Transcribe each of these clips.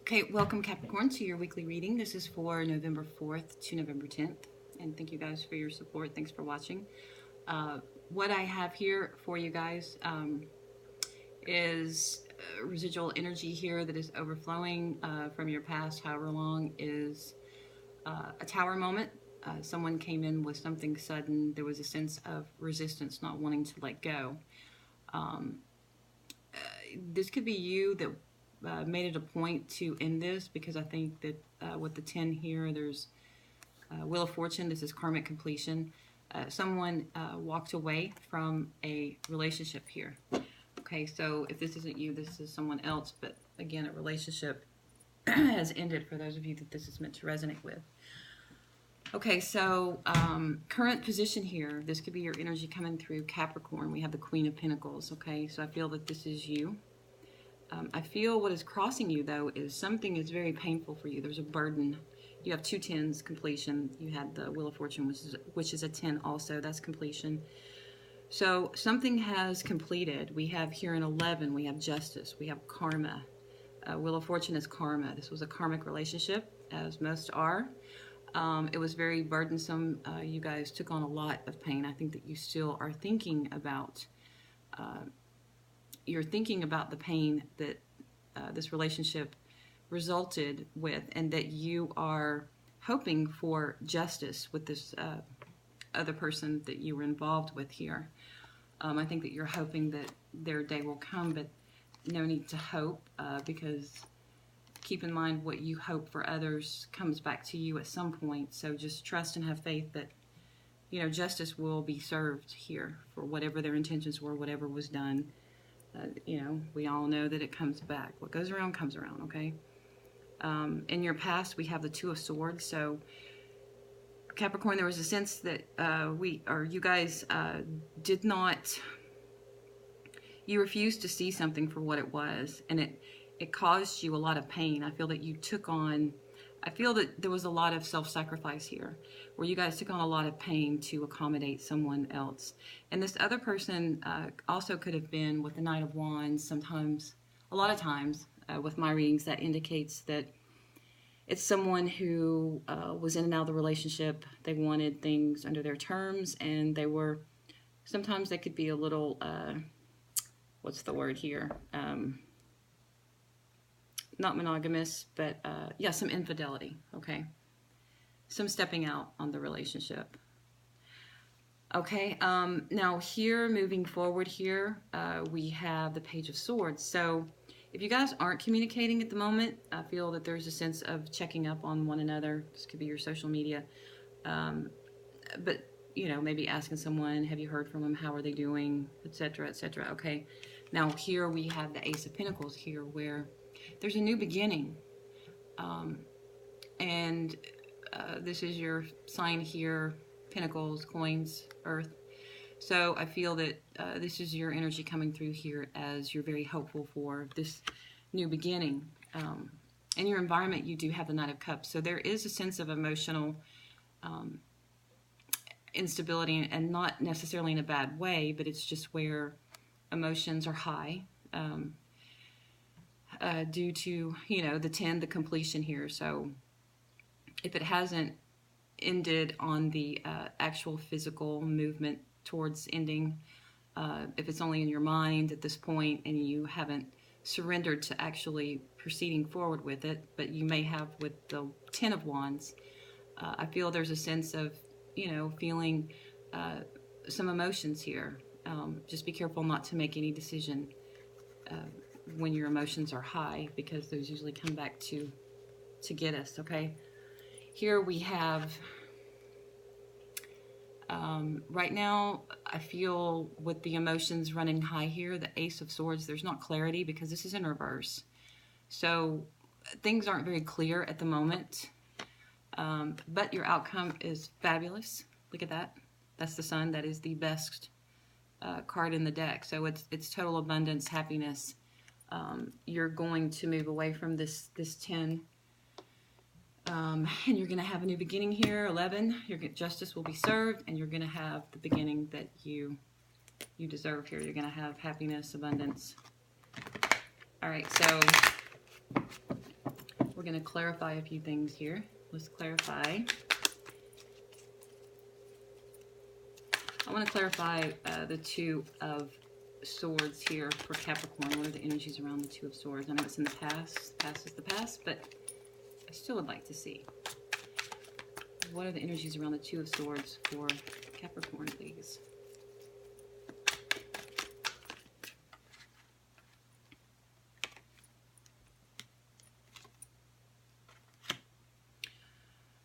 Okay, welcome Capricorn to your weekly reading. This is for November 4th to November 10th. And thank you guys for your support. Thanks for watching. What I have here for you guys is residual energy here that is overflowing from your past, however long, is a tower moment. Someone came in with something sudden. There was a sense of resistance, not wanting to let go. This could be you that made it a point to end this, because I think that with the 10 here, there's Wheel of Fortune. This is karmic completion. Someone walked away from a relationship here. Okay, so if this isn't you, this is someone else. But again, a relationship has ended for those of you that this is meant to resonate with. Okay, so current position here, this could be your energy coming through Capricorn. We have the Queen of Pentacles, okay? So I feel that this is you. I feel what is crossing you, though, is something is very painful for you. There's a burden. You have two 10s, completion. You had the Wheel of Fortune, which is a 10 also. That's completion. So something has completed. We have here an 11. We have justice. We have karma. Wheel of Fortune is karma. This was a karmic relationship, as most are. It was very burdensome. You guys took on a lot of pain. I think that you still are thinking about the pain that this relationship resulted with, and that you are hoping for justice with this other person that you were involved with here. I think that you're hoping that their day will come, but no need to hope, because keep in mind what you hope for others comes back to you at some point. So just trust and have faith that, you know, justice will be served here for whatever their intentions were, whatever was done. You know, we all know that it comes back. What goes around comes around, okay? In your past, we have the Two of Swords. So, Capricorn, there was a sense that you guys did not, you refused to see something for what it was, and it caused you a lot of pain. I feel that you took on, I feel that there was a lot of self-sacrifice here, where you guys took on a lot of pain to accommodate someone else. And this other person also could have been with the Knight of Wands. Sometimes, a lot of times, with my readings, that indicates that it's someone who was in and out of the relationship. They wanted things under their terms, and they were, sometimes they could be a little, what's the word here? Not monogamous, but yeah, some infidelity, okay? Some stepping out on the relationship. Okay, now here, moving forward here, we have the Page of Swords. So if you guys aren't communicating at the moment, I feel that there's a sense of checking up on one another. This could be your social media. But, you know, maybe asking someone, have you heard from them? How are they doing? Etc., etc. Okay, now here we have the Ace of Pentacles here, where there's a new beginning. And this is your sign here, Pentacles, Coins, Earth. So I feel that this is your energy coming through here, as you're very hopeful for this new beginning. In your environment, you do have the Knight of Cups. So there is a sense of emotional instability, and not necessarily in a bad way, but it's just where emotions are high. Due to, you know, the 10, the completion here. So if it hasn't ended on the actual physical movement towards ending, if it's only in your mind at this point and you haven't surrendered to actually proceeding forward with it, but you may have with the 10 of Wands, I feel there's a sense of, you know, feeling some emotions here. Just be careful not to make any decision when your emotions are high, because those usually come back to get us, okay? Here we have, right now, I feel with the emotions running high here, the Ace of Swords, there's not clarity because this is in reverse. So things aren't very clear at the moment, but your outcome is fabulous. Look at that. That's the Sun. That is the best card in the deck. So it's total abundance, happiness. You're going to move away from this 10, and you're going to have a new beginning here. 11, justice will be served, and you're going to have the beginning that you deserve here. You're going to have happiness, abundance. All right, so going to clarify a few things here. Let's clarify. I want to clarify the Two of Swords here for Capricorn. What are the energies around the Two of Swords? I know it's in the past. The past is the past, but I still would like to see. What are the energies around the Two of Swords for Capricorn, please?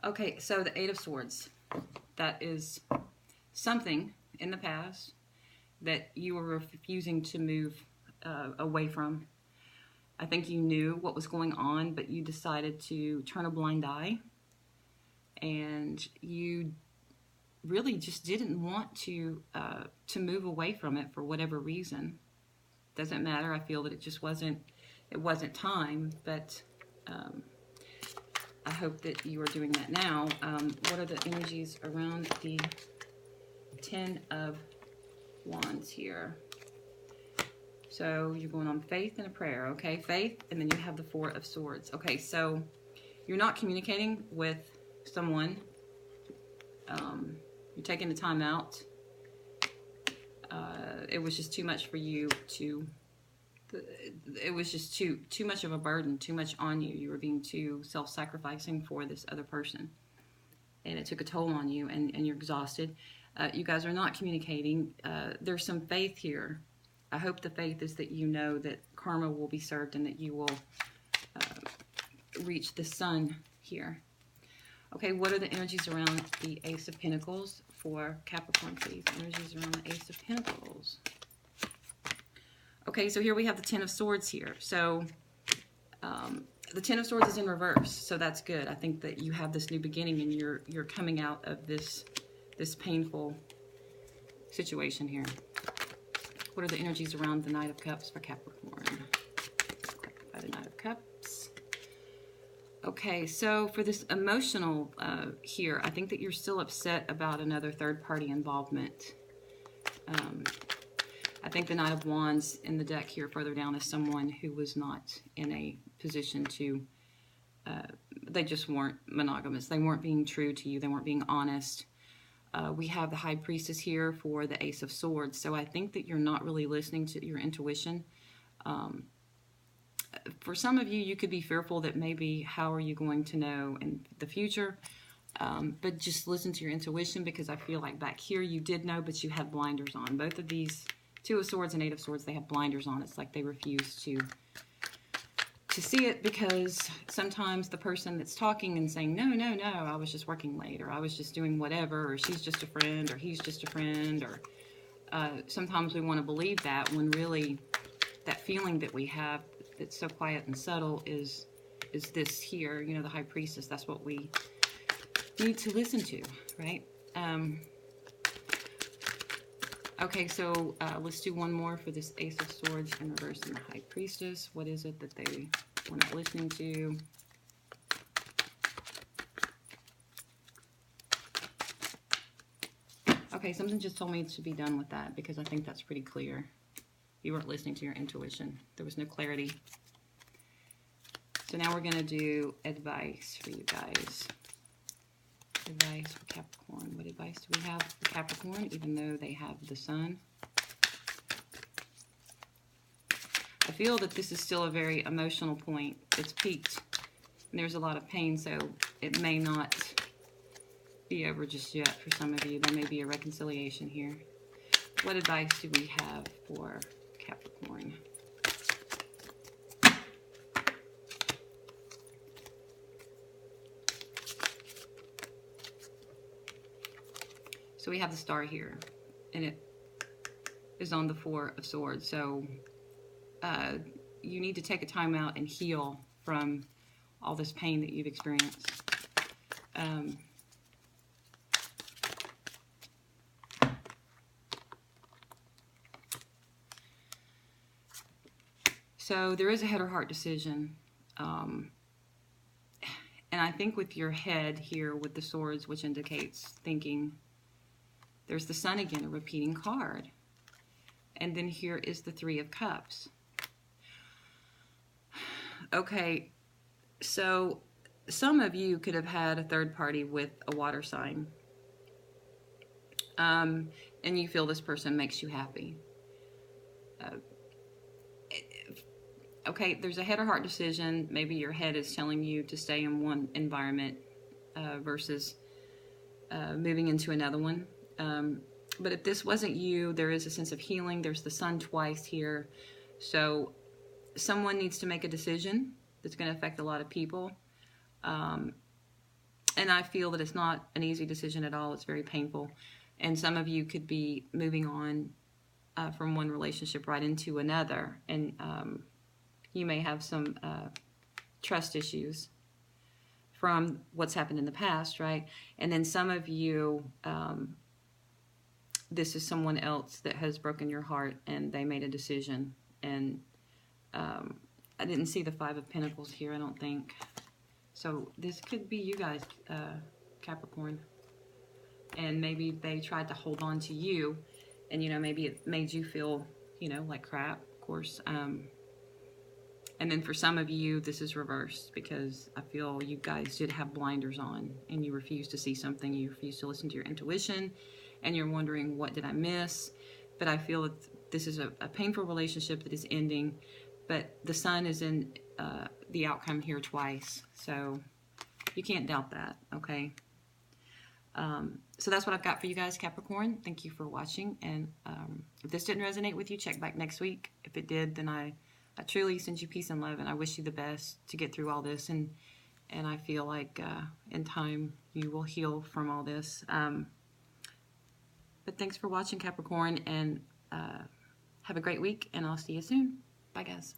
Okay, so the Eight of Swords. That is something in the past that you were refusing to move away from. I think you knew what was going on, but you decided to turn a blind eye. And you really just didn't want to move away from it for whatever reason. Doesn't matter. I feel that it just wasn't time, but I hope that you are doing that now. What are the energies around the Ten of Wands here? So you're going on faith and a prayer, okay? Faith, and then you have the Four of Swords. Okay, so you're not communicating with someone. You're taking the time out. It was just too much for you to... It was just too much of a burden, too much on you. You were being too self-sacrificing for this other person. And it took a toll on you, and you're exhausted. You guys are not communicating. There's some faith here. I hope the faith is that you know that karma will be served and that you will reach the sun here. Okay, what are the energies around the Ace of Pentacles for Capricorn, please? Energies around the Ace of Pentacles. Okay, so here we have the Ten of Swords here. So the Ten of Swords is in reverse, so that's good. I think that you have this new beginning and you're coming out of this painful situation here. What are the energies around the Knight of Cups for Capricorn? By the Knight of Cups. Okay, so for this emotional here, I think that you're still upset about another third-party involvement. I think the Knight of Wands in the deck here further down is someone who was not in a position to, they just weren't monogamous. They weren't being true to you. They weren't being honest. We have the High Priestess here for the Ace of Swords. So I think that you're not really listening to your intuition. For some of you, you could be fearful that maybe how are you going to know in the future? But just listen to your intuition, because I feel like back here you did know, but you had blinders on. Both of these, Two of Swords and Eight of Swords, they have blinders on. It's like they refuse to see it, because sometimes the person that's talking and saying, no, I was just working late, or I was just doing whatever, or she's just a friend, or he's just a friend, or sometimes we want to believe that, when really that feeling that we have that's so quiet and subtle is this here, you know, the High Priestess. That's what we need to listen to, right? Okay, so let's do one more for this Ace of Swords in reverse and the High Priestess. What is it that they were not listening to? Okay, something just told me to be done with that, because I think that's pretty clear. You weren't listening to your intuition. There was no clarity. So now we're going to do advice for you guys. Advice for Capricorn. What advice do we have for Capricorn, even though they have the sun? I feel that this is still a very emotional point. It's peaked, and there's a lot of pain, so it may not be over just yet for some of you. There may be a reconciliation here. What advice do we have for Capricorn? So we have the Star here, and it is on the Four of Swords. So you need to take a time out and heal from all this pain that you've experienced. So there is a head or heart decision. And I think with your head here with the swords, which indicates thinking, there's the Sun again, a repeating card. And then here is the Three of Cups. Okay, So some of you could have had a third party with a water sign, and you feel this person makes you happy. Uh, okay, there's a head or heart decision. Maybe your head is telling you to stay in one environment versus moving into another one. But if this wasn't you, there is a sense of healing. There's the sun twice here. So someone needs to make a decision that's going to affect a lot of people. And I feel that it's not an easy decision at all. It's very painful. And some of you could be moving on from one relationship right into another. And you may have some trust issues from what's happened in the past, right? And then some of you, this is someone else that has broken your heart and they made a decision. And I didn't see the Five of Pentacles here, I don't think. So this could be you guys, Capricorn. And maybe they tried to hold on to you and, maybe it made you feel, like crap, of course. And then for some of you, this is reversed because I feel you guys did have blinders on and you refuse to see something. You refuse to listen to your intuition and you're wondering, what did I miss? But I feel that this is a painful relationship that is ending, but the sun is in the outcome here twice. So you can't doubt that, okay? So that's what I've got for you guys, Capricorn. Thank you for watching. And if this didn't resonate with you, check back next week. If it did, then I truly send you peace and love, and I wish you the best to get through all this. And I feel like in time you will heal from all this. But thanks for watching, Capricorn, and have a great week, and I'll see you soon. Bye, guys.